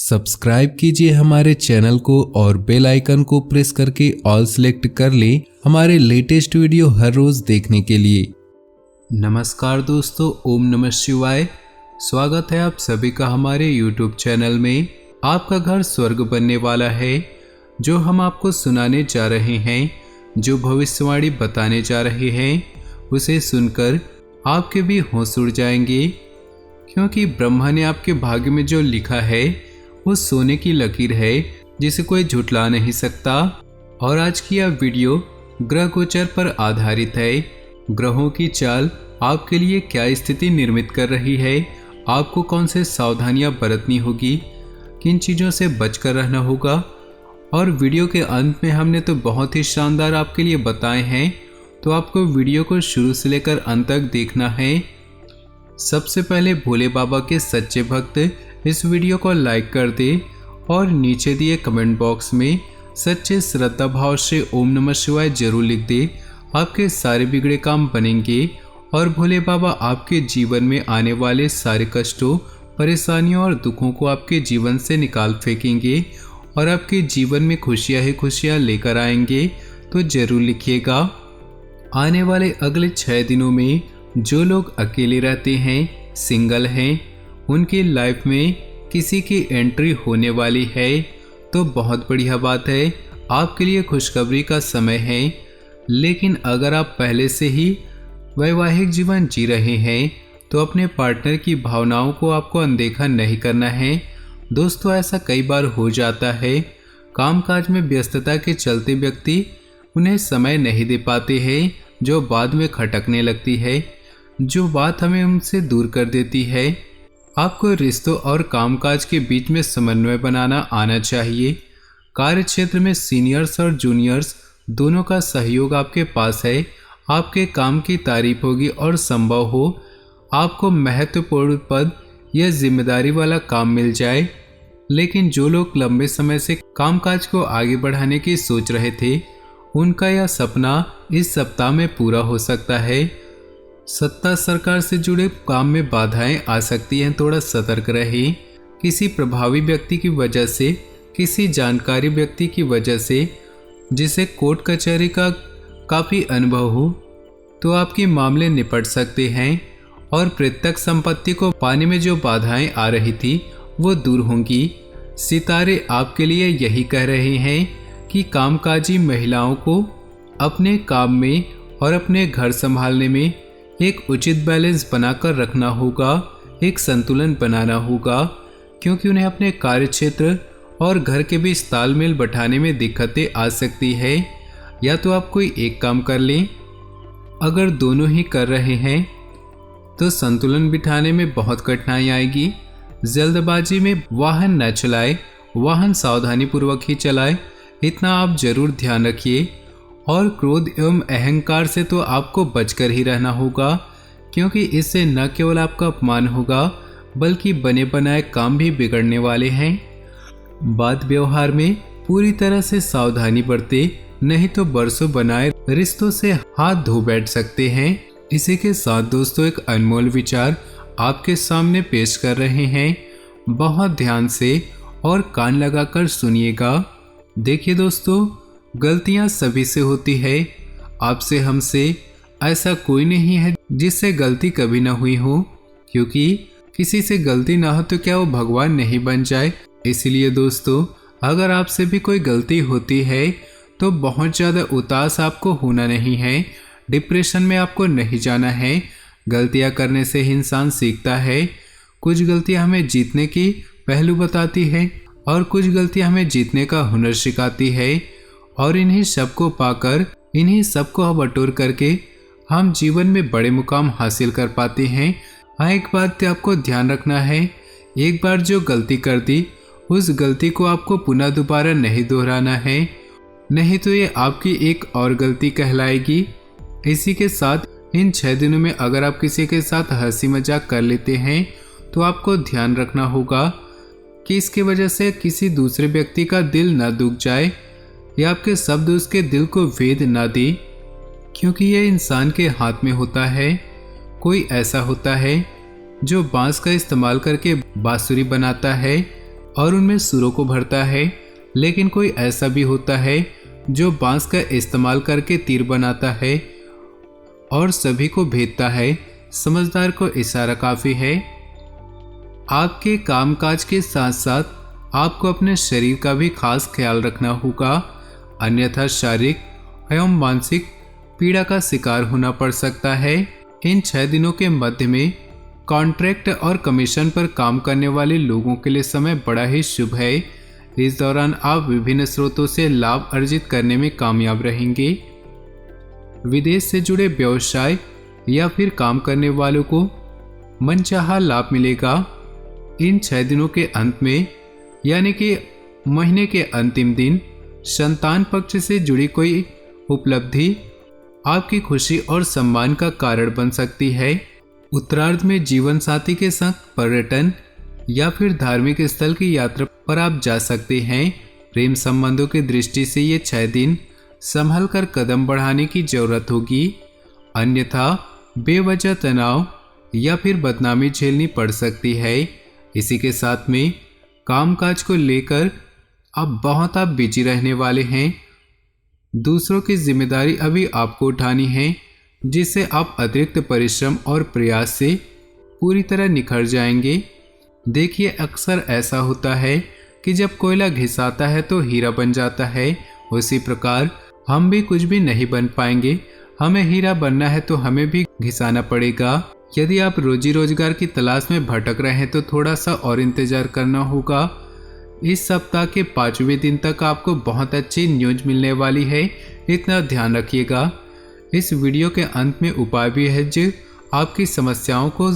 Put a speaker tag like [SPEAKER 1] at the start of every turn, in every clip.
[SPEAKER 1] Subscribe कीजिए हमारे channel को और बेल आइकन को प्रेस करके ऑल सेलेक्ट कर लें हमारे लेटेस्ट वीडियो हर रोज देखने के लिए। नमस्कार दोस्तों, ओम नमः शिवाय। स्वागत है आप सभी का हमारे YouTube चैनल में। आपका घर स्वर्ग बनने वाला है, जो हम आपको सुनाने जा रहे हैं, जो भविष्यवाणी बताने जा रहे हैं, उसे सुनकर आपके भी होश उड़ जाएंगे, क्योंकि ब्रह्मा ने आपके भाग्य में जो लिखा है वो सोने की लकीर है, जिसे कोई झुठला नहीं सकता। और आज की यह वीडियो ग्रह गोचर पर आधारित है। ग्रहों की चाल आपके लिए क्या स्थिति निर्मित कर रही है, आपको कौन से सावधानियां बरतनी होगी, किन चीज़ों से बचकर रहना होगा। और वीडियो के अंत में हमने तो बहुत ही शानदार आपके लिए बताए हैं, तो आपको वीडियो को शुरू से लेकर अंत तक देखना है। सबसे पहले भोले बाबा के सच्चे भक्त इस वीडियो को लाइक कर दे और नीचे दिए कमेंट बॉक्स में सच्चे श्रद्धा भाव से ओम नमः शिवाय जरूर लिख दे। आपके सारे बिगड़े काम बनेंगे और भोले बाबा आपके जीवन में आने वाले सारे कष्टों, परेशानियों और दुखों को आपके जीवन से निकाल फेंकेंगे और आपके जीवन में खुशियां ही खुशियां लेकर आएंगे। तो जरूर लिखिएगा। आने वाले अगले 6 दिनों में जो लोग अकेले रहते हैं, सिंगल हैं, उनकी लाइफ में किसी की एंट्री होने वाली है, तो बहुत बढ़िया बात है, आपके लिए खुशखबरी का समय है। लेकिन अगर आप पहले से ही वैवाहिक जीवन जी रहे हैं, तो अपने पार्टनर की भावनाओं को आपको अनदेखा नहीं करना है। दोस्तों, ऐसा कई बार हो जाता है, कामकाज में व्यस्तता के चलते व्यक्ति उन्हें समय नहीं दे पाते हैं, जो बाद में खटकने लगती है, जो बात हमें उनसे दूर कर देती है। आपको रिश्तों और कामकाज के बीच में समन्वय बनाना आना चाहिए। कार्य क्षेत्र में सीनियर्स और जूनियर्स दोनों का सहयोग आपके पास है। आपके काम की तारीफ होगी और संभव हो आपको महत्वपूर्ण पद या जिम्मेदारी वाला काम मिल जाए। लेकिन जो लोग लंबे समय से कामकाज को आगे बढ़ाने की सोच रहे थे, उनका यह सपना इस सप्ताह में पूरा हो सकता है। सत्ता सरकार से जुड़े काम में बाधाएं आ सकती हैं, थोड़ा सतर्क रहें। किसी प्रभावी व्यक्ति की वजह से, किसी जानकारी व्यक्ति की वजह से, जिसे कोर्ट कचहरी का काफ़ी अनुभव हो, तो आपके मामले निपट सकते हैं और प्रत्यक्ष संपत्ति को पाने में जो बाधाएं आ रही थी वो दूर होंगी। सितारे आपके लिए यही कह रहे हैं कि कामकाजी महिलाओं को अपने काम में और अपने घर संभालने में एक उचित बैलेंस बनाकर रखना होगा, एक संतुलन बनाना होगा, क्योंकि उन्हें अपने कार्य क्षेत्र और घर के बीच तालमेल बैठाने में दिक्कतें आ सकती है। या तो आप कोई एक काम कर लें, अगर दोनों ही कर रहे हैं तो संतुलन बिठाने में बहुत कठिनाई आएगी। जल्दबाजी में वाहन न चलाएं, वाहन सावधानी पूर्वक ही चलाएं, इतना आप जरूर ध्यान रखिए। और क्रोध एवं अहंकार से तो आपको बचकर ही रहना होगा, क्योंकि इससे न केवल आपका अपमान होगा बल्कि बने बनाए काम भी बिगड़ने वाले हैं। बात व्यवहार में पूरी तरह से सावधानी बरते, नहीं तो बरसों बनाए रिश्तों से हाथ धो बैठ सकते हैं। इसी के साथ दोस्तों, एक अनमोल विचार आपके सामने पेश कर रहे हैं, बहुत ध्यान से और कान लगाकर सुनिएगा। देखिए दोस्तों, गलतियां सभी से होती है, आपसे हमसे ऐसा कोई नहीं है जिससे गलती कभी ना हुई हो, क्योंकि किसी से गलती ना हो तो क्या वो भगवान नहीं बन जाए। इसलिए दोस्तों, अगर आपसे भी कोई गलती होती है तो बहुत ज़्यादा उदास आपको होना नहीं है, डिप्रेशन में आपको नहीं जाना है। गलतियां करने से ही इंसान सीखता है। कुछ गलतियां हमें जीतने की पहलू बताती है और कुछ गलतियां हमें जीतने का हुनर सिखाती है। और इन्हीं सबको पाकर, इन्हीं सबको बटोर करके हम जीवन में बड़े मुकाम हासिल कर पाते हैं। हाँ, एक बात आपको ध्यान रखना है, एक बार जो गलती कर दी उस गलती को आपको पुनः दोबारा नहीं दोहराना है, नहीं तो ये आपकी एक और गलती कहलाएगी। इसी के साथ इन 6 दिनों में अगर आप किसी के साथ हंसी मजाक कर लेते हैं, तो आपको ध्यान रखना होगा कि इसकी वजह से किसी दूसरे व्यक्ति का दिल न दुख जाए या आपके शब्द उसके दिल को वेद ना दे, क्योंकि यह इंसान के हाथ में होता है। कोई ऐसा होता है जो बांस का इस्तेमाल करके बांसुरी बनाता है, और उनमें सुरों को भरता है, लेकिन कोई ऐसा भी होता है जो बांस का इस्तेमाल करके तीर बनाता है और सभी को भेदता है। समझदार को इशारा काफी है। आपके कामकाज के साथ साथ आपको अपने शरीर का भी खास ख्याल रखना होगा, अन्यथा शारीरिक एवं मानसिक पीड़ा का शिकार होना पड़ सकता है। इन 6 दिनों के मध्य में कॉन्ट्रैक्ट और कमीशन पर काम करने वाले लोगों के लिए समय बड़ा ही शुभ है। इस दौरान आप विभिन्न स्रोतों से लाभ अर्जित करने में कामयाब रहेंगे। विदेश से जुड़े व्यवसाय या फिर काम करने वालों को मनचाहा लाभ मिलेगा। इन 6 दिनों के अंत में यानी कि महीने के अंतिम दिन संतान पक्ष से जुड़ी कोई उपलब्धि आपकी खुशी और सम्मान का कारण बन सकती है। उत्तरार्ध में जीवन साथी के संग पर्यटन या फिर धार्मिक स्थल की यात्रा पर आप जा सकते हैं। प्रेम संबंधों की दृष्टि से ये 6 दिन संभल कर कदम बढ़ाने की जरूरत होगी, अन्यथा बेवजह तनाव या फिर बदनामी झेलनी पड़ सकती है। इसी के साथ में कामकाज को लेकर अब बहुत आप बिजी रहने वाले हैं। दूसरों की जिम्मेदारी अभी आपको उठानी है, जिससे आप अतिरिक्त परिश्रम और प्रयास से पूरी तरह निखर जाएंगे। देखिए, अक्सर ऐसा होता है कि जब कोयला घिसाता है तो हीरा बन जाता है। उसी प्रकार हम भी कुछ भी नहीं बन पाएंगे। हमें हीरा बनना है तो हमें भी घिसाना पड़ेगा। यदि आप रोजी रोजगार की तलाश में भटक रहे हैं तो थोड़ा सा और इंतजार करना होगा। इस सप्ताह के 5वें दिन तक आपको बहुत अच्छी न्यूज मिलने वाली है, इतना ध्यान रखिएगा। इस वीडियो के अंत में उपाय भी है जो आपकी समस्याओं को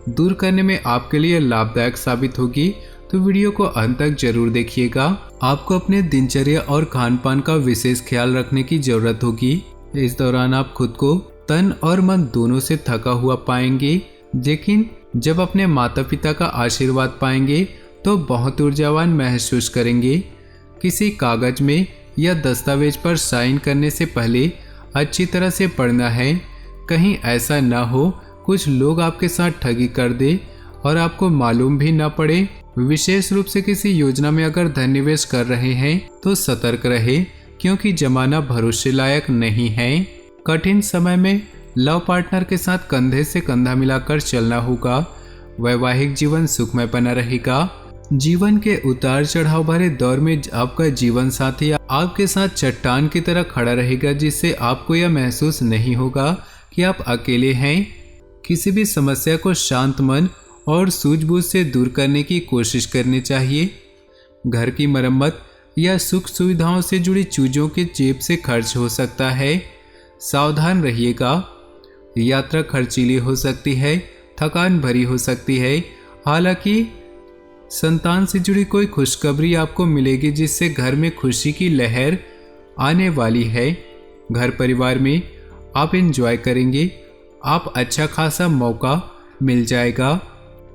[SPEAKER 1] दूर करने में आपके लिए लाभदायक साबित होगी, तो वीडियो को अंत तक जरूर देखिएगा। आपको अपने दिनचर्या और खान पान का विशेष ख्याल रखने की जरूरत होगी। इस दौरान आप खुद को तन और मन दोनों से थका हुआ पाएंगे, लेकिन जब अपने माता पिता का आशीर्वाद पाएंगे तो बहुत ऊर्जावान महसूस करेंगे। किसी कागज में या दस्तावेज पर साइन करने से पहले अच्छी तरह से पढ़ना है। कहीं ऐसा ना हो कुछ लोग आपके साथ ठगी कर दे और आपको मालूम भी ना पड़े। विशेष रूप से किसी योजना में अगर धन निवेश कर रहे हैं तो सतर्क रहे, क्योंकि जमाना भरोसे लायक नहीं है। कठिन समय में लव पार्टनर के साथ कंधे से कंधा मिलाकर चलना होगा। वैवाहिक जीवन सुखमय बना रहेगा। जीवन के उतार चढ़ाव भरे दौर में आपका जीवन साथी आपके साथ चट्टान की तरह खड़ा रहेगा, जिससे आपको यह महसूस नहीं होगा कि आप अकेले हैं। किसी भी समस्या को शांत मन और सूझबूझ से दूर करने की कोशिश करनी चाहिए। घर की मरम्मत या सुख सुविधाओं से जुड़ी चीजों के जेब से खर्च हो सकता है, सावधान रहिएगा। यात्रा खर्चीली हो सकती है, थकान भरी हो सकती है। हालांकि संतान से जुड़ी कोई खुशखबरी आपको मिलेगी, जिससे घर में खुशी की लहर आने वाली है। घर परिवार में आप एंजॉय करेंगे, आप अच्छा खासा मौका मिल जाएगा।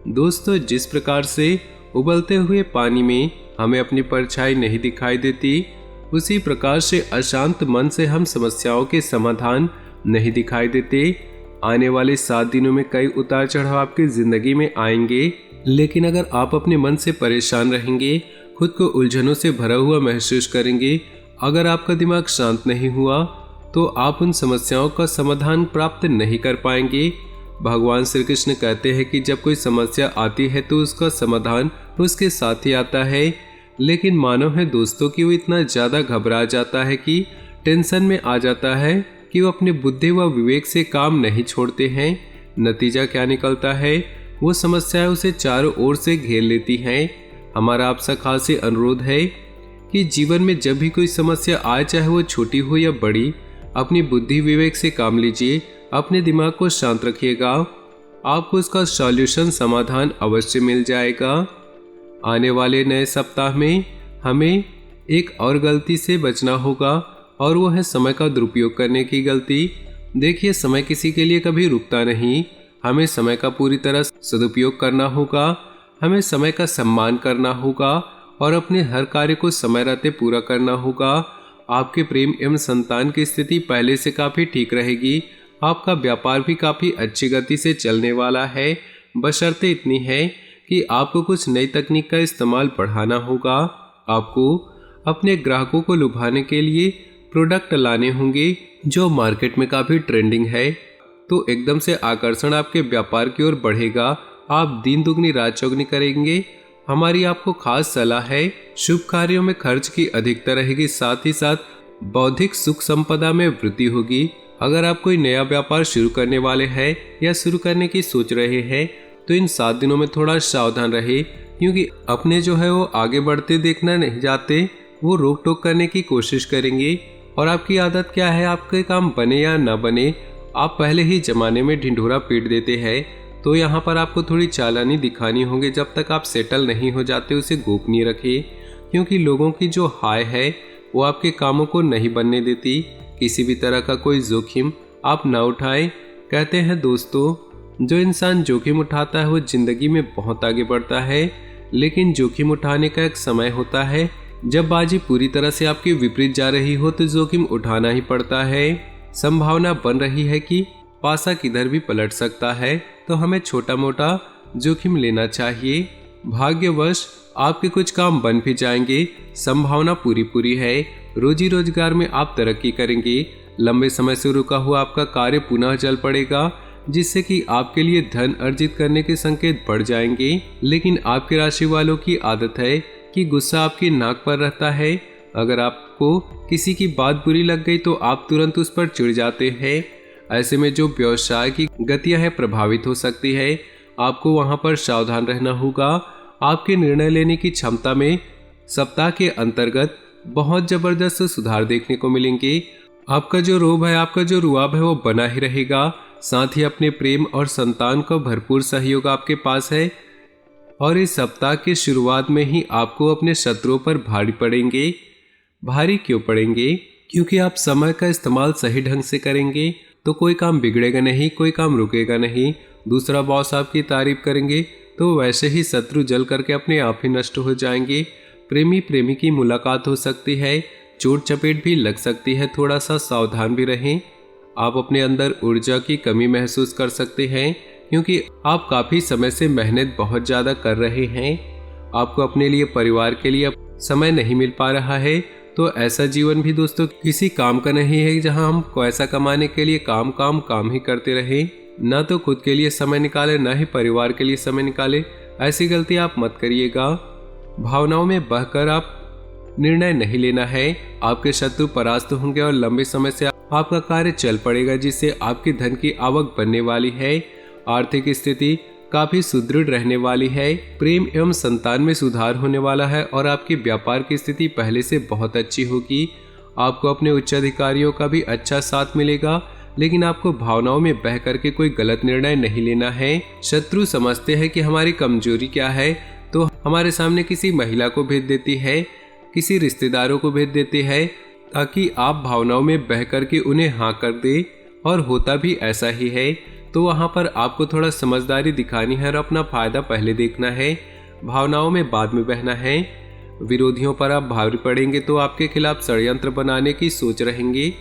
[SPEAKER 1] दोस्तों, जिस प्रकार से उबलते हुए पानी में हमें अपनी परछाई नहीं दिखाई देती, उसी प्रकार से अशांत मन से हम समस्याओं के समाधान नहीं दिखाई देते। आने वाले 7 दिनों में कई उतार चढ़ाव आपकी जिंदगी में आएंगे, लेकिन अगर आप अपने मन से परेशान रहेंगे, खुद को उलझनों से भरा हुआ महसूस करेंगे, अगर आपका दिमाग शांत नहीं हुआ तो आप उन समस्याओं का समाधान प्राप्त नहीं कर पाएंगे। भगवान श्री कृष्ण कहते हैं कि जब कोई समस्या आती है तो उसका समाधान उसके साथ ही आता है, लेकिन मानव है दोस्तों कि वो इतना ज़्यादा घबरा जाता है कि टेंशन में आ जाता है कि वो अपने बुद्धि व विवेक से काम नहीं छोड़ते हैं। नतीजा क्या निकलता है, वो समस्याएं उसे चारों ओर से घेर लेती हैं। हमारा आपसे खास अनुरोध है कि जीवन में जब भी कोई समस्या आए, चाहे वो छोटी हो या बड़ी, अपनी बुद्धि विवेक से काम लीजिए, अपने दिमाग को शांत रखिएगा, आपको उसका सॉल्यूशन समाधान अवश्य मिल जाएगा। आने वाले नए सप्ताह में हमें एक और गलती से बचना होगा, और वो है समय का दुरुपयोग करने की गलती। देखिए, समय किसी के लिए कभी रुकता नहीं। हमें समय का पूरी तरह सदुपयोग करना होगा, हमें समय का सम्मान करना होगा और अपने हर कार्य को समय रहते पूरा करना होगा। आपके प्रेम एवं संतान की स्थिति पहले से काफ़ी ठीक रहेगी। आपका व्यापार भी काफ़ी अच्छी गति से चलने वाला है, बशर्ते इतनी है कि आपको कुछ नई तकनीक का इस्तेमाल बढ़ाना होगा। आपको अपने ग्राहकों को लुभाने के लिए प्रोडक्ट लाने होंगे जो मार्केट में काफ़ी ट्रेंडिंग है, तो एकदम से आकर्षण आपके व्यापार की ओर बढ़ेगा। आप दिन दुगनी रात चौगनी करेंगे। हमारी आपको खास सलाह है, शुभ कार्यों में खर्च की अधिकता रहेगी, साथ ही साथ बौद्धिक सुख संपदा में वृद्धि होगी। अगर आप कोई नया व्यापार शुरू करने वाले हैं या शुरू करने की सोच रहे हैं तो इन 7 दिनों में थोड़ा सावधान रहे, क्योंकि अपने जो है वो आगे बढ़ते देखना नहीं जाते, वो रोक टोक करने की कोशिश करेंगे। और आपकी आदत क्या है, आपके काम बने या ना बने, आप पहले ही जमाने में ढिंढोरा पीट देते हैं। तो यहाँ पर आपको थोड़ी चालानी दिखानी होगी। जब तक आप सेटल नहीं हो जाते उसे गोपनीय रखिए, क्योंकि लोगों की जो हाय है वो आपके कामों को नहीं बनने देती। किसी भी तरह का कोई जोखिम आप ना उठाएं। कहते हैं दोस्तों, जो इंसान जोखिम उठाता है वो जिंदगी में बहुत आगे बढ़ता है, लेकिन जोखिम उठाने का एक समय होता है जब बाजी पूरी तरह से आपके विपरीत जा रही हो तो जोखिम उठाना ही पड़ता है। संभावना बन रही है कि पासा किधर भी पलट सकता है, तो हमें छोटा मोटा जोखिम लेना चाहिए। भाग्यवश आपके कुछ काम बन भी जाएंगे, संभावना पूरी है। रोजी रोजगार में आप तरक्की करेंगे। लंबे समय से रुका हुआ आपका कार्य पुनः चल पड़ेगा, जिससे कि आपके लिए धन अर्जित करने के संकेत बढ़ जाएंगे। लेकिन आपकी राशि वालों की आदत है कि गुस्सा आपकी नाक पर रहता है। अगर आपको किसी की बात बुरी लग गई तो आप तुरंत उस पर चिढ़ जाते हैं। ऐसे में जो व्यवसाय की गतियां हैं प्रभावित हो सकती है। आपको वहां पर सावधान रहना होगा। आपके निर्णय लेने की क्षमता में सप्ताह के अंतर्गत बहुत जबरदस्त सुधार देखने को मिलेंगे। आपका जो रोब है, आपका जो रुआब है वो बना ही रहेगा। साथ ही अपने प्रेम और संतान का भरपूर सहयोग आपके पास है। और इस सप्ताह की शुरुआत में ही आपको अपने शत्रुओं पर भारी पड़ेंगे। भारी क्यों पड़ेंगे? क्योंकि आप समय का इस्तेमाल सही ढंग से करेंगे तो कोई काम बिगड़ेगा नहीं, कोई काम रुकेगा नहीं। दूसरा बॉस आपकी तारीफ करेंगे तो वैसे ही शत्रु जल करके अपने आप ही नष्ट हो जाएंगे। प्रेमी प्रेमी की मुलाकात हो सकती है, चोट चपेट भी लग सकती है, थोड़ा सा सावधान भी रहें। आप अपने अंदर ऊर्जा की कमी महसूस कर सकते हैं, क्योंकि आप काफ़ी समय से मेहनत बहुत ज़्यादा कर रहे हैं। आपको अपने लिए, परिवार के लिए समय नहीं मिल पा रहा है। तो ऐसा जीवन भी दोस्तों किसी काम का नहीं है, जहां हम पैसा कमाने के लिए काम ही करते रहें, ना तो खुद के लिए समय निकाले, ना ही परिवार के लिए समय निकाले। ऐसी गलती आप मत करिएगा। भावनाओं में बहकर आप निर्णय नहीं लेना है। आपके शत्रु परास्त होंगे और लंबे समय से आपका कार्य चल पड़ेगा, जिससे आपकी धन की आवक बनने वाली है। आर्थिक स्थिति काफी सुदृढ़ रहने वाली है। प्रेम एवं संतान में सुधार होने वाला है और आपकी व्यापार की स्थिति पहले से बहुत अच्छी होगी। आपको अपने उच्च अधिकारियों का भी अच्छा साथ मिलेगा, लेकिन आपको भावनाओं में बह करके कोई गलत निर्णय नहीं लेना है। शत्रु समझते हैं कि हमारी कमजोरी क्या है, तो हमारे सामने किसी महिला को भेज देती है, किसी रिश्तेदारों को भेज देती है, ताकि आप भावनाओं में बह करके उन्हें हाँ कर दे। और होता भी ऐसा ही है। तो वहाँ पर आपको थोड़ा समझदारी दिखानी है और अपना फायदा पहले देखना है, भावनाओं में बाद में बहना है। विरोधियों पर आप भारी पड़ेंगे तो आपके खिलाफ षड्यंत्र बनाने की सोच रहेंगे।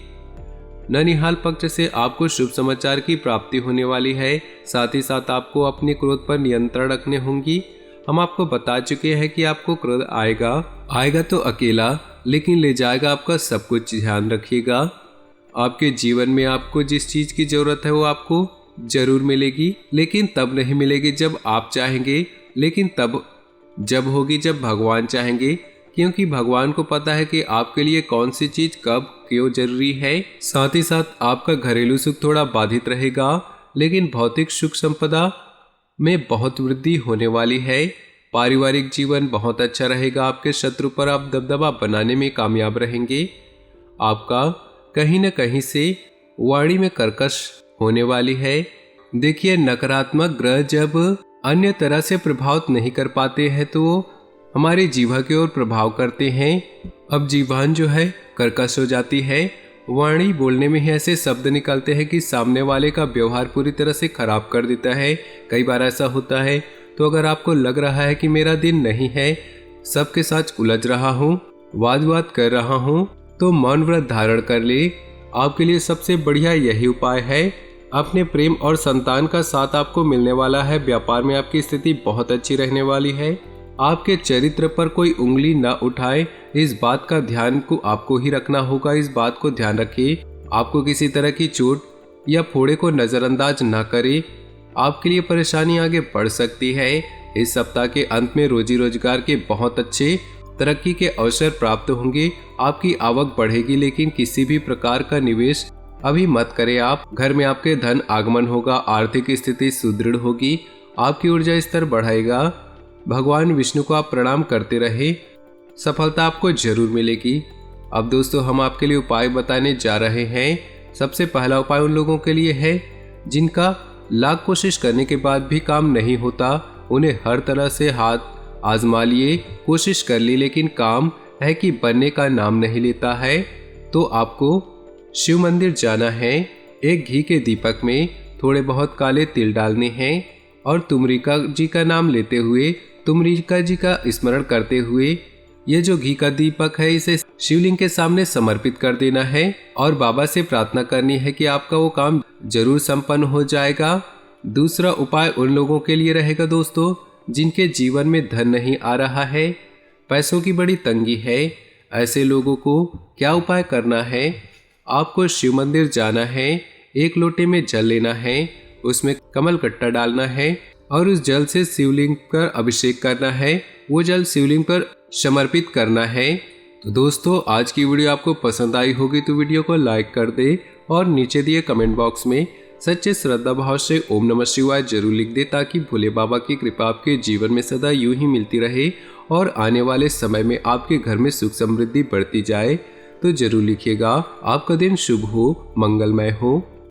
[SPEAKER 1] ननिहाल पक्ष से आपको शुभ समाचार की प्राप्ति होने वाली है। साथ ही साथ आपको अपने क्रोध पर नियंत्रण रखने होंगी। हम आपको बता चुके हैं कि आपको क्रोध आएगा तो अकेला, लेकिन ले जाएगा आपका सब कुछ। ध्यान रखिएगा, आपके जीवन में आपको जिस चीज की जरूरत है वो आपको जरूर मिलेगी, लेकिन तब नहीं मिलेगी जब आप चाहेंगे, लेकिन तब जब होगी जब भगवान चाहेंगे, क्योंकि भगवान को पता है कि आपके लिए कौन सी चीज कब क्यों जरूरी है। साथ ही साथ आपका घरेलू सुख थोड़ा बाधित रहेगा, लेकिन भौतिक सुख संपदा में बहुत वृद्धि होने वाली है। पारिवारिक जीवन बहुत अच्छा रहेगा। आपके शत्रु पर आप दबदबा बनाने में कामयाब रहेंगे। आपका कहीं न कहीं से वाणी में कर्कश होने वाली है। देखिए, नकारात्मक ग्रह जब अन्य तरह से प्रभावित नहीं कर पाते हैं तो वो हमारी जीवा की ओर प्रभाव करते हैं। अब जीवान जो है कर्कश हो जाती है। वाणी बोलने में ही ऐसे शब्द निकलते हैं कि सामने वाले का व्यवहार पूरी तरह से खराब कर देता है। कई बार ऐसा होता है। तो अगर आपको लग रहा है कि मेरा दिन नहीं है, सबके साथ उलझ रहा हूँ, वाद कर रहा हूँ, तो मौन व्रत धारण कर ले। आपके लिए सबसे बढ़िया यही उपाय है। अपने प्रेम और संतान का साथ आपको मिलने वाला है। व्यापार में आपकी स्थिति बहुत अच्छी रहने वाली है। आपके चरित्र पर कोई उंगली न उठाए, इस बात का ध्यान को आपको ही रखना होगा। इस बात को ध्यान रखिए, आपको किसी तरह की चोट या फोड़े को नजरअंदाज न करें। आपके लिए परेशानी आगे बढ़ सकती है। इस सप्ताह के अंत में रोजी रोजगार के बहुत अच्छे तरक्की के अवसर प्राप्त होंगे। आपकी आवक बढ़ेगी, लेकिन किसी भी प्रकार का निवेश अभी मत करें। आप घर में आपके धन आगमन होगा, आर्थिक स्थिति सुदृढ़ होगी, आपकी ऊर्जा स्तर बढ़ाएगा। भगवान विष्णु को आप प्रणाम करते रहे, सफलता आपको जरूर मिलेगी। अब दोस्तों हम आपके लिए उपाय बताने जा रहे हैं। सबसे पहला उपाय उन लोगों के लिए है जिनका लाख कोशिश करने के बाद भी काम नहीं होता। उन्हें हर तरह से हाथ आजमा लिए, कोशिश कर ली, लेकिन काम है कि बनने का नाम नहीं लेता है। तो आपको शिव मंदिर जाना है। एक घी के दीपक में थोड़े बहुत काले तिल डालने हैं और तुमरिका जी का नाम लेते हुए, तुमरिका जी का स्मरण करते हुए ये जो घी का दीपक है इसे शिवलिंग के सामने समर्पित कर देना है और बाबा से प्रार्थना करनी है कि आपका वो काम जरूर संपन्न हो जाएगा। दूसरा उपाय उन लोगों के लिए रहेगा दोस्तों जिनके जीवन में धन नहीं आ रहा है, पैसों की बड़ी तंगी है। ऐसे लोगों को क्या उपाय करना है? आपको शिव मंदिर जाना है, एक लोटे में जल लेना है, उसमें कमल कट्टा डालना है और उस जल से शिवलिंग पर अभिषेक करना है। वो जल शिवलिंग पर समर्पित करना है। तो दोस्तों आज की वीडियो आपको पसंद आई होगी तो वीडियो को लाइक कर दे और नीचे दिए कमेंट बॉक्स में सच्चे श्रद्धा भाव से ओम नमः शिवाय जरूर लिख दे, ताकि भोले बाबा की कृपा आपके जीवन में सदा यूं ही मिलती रहे और आने वाले समय में आपके घर में सुख समृद्धि बढ़ती जाए। तो जरूर लिखिएगा। आपका दिन शुभ हो, मंगलमय हो।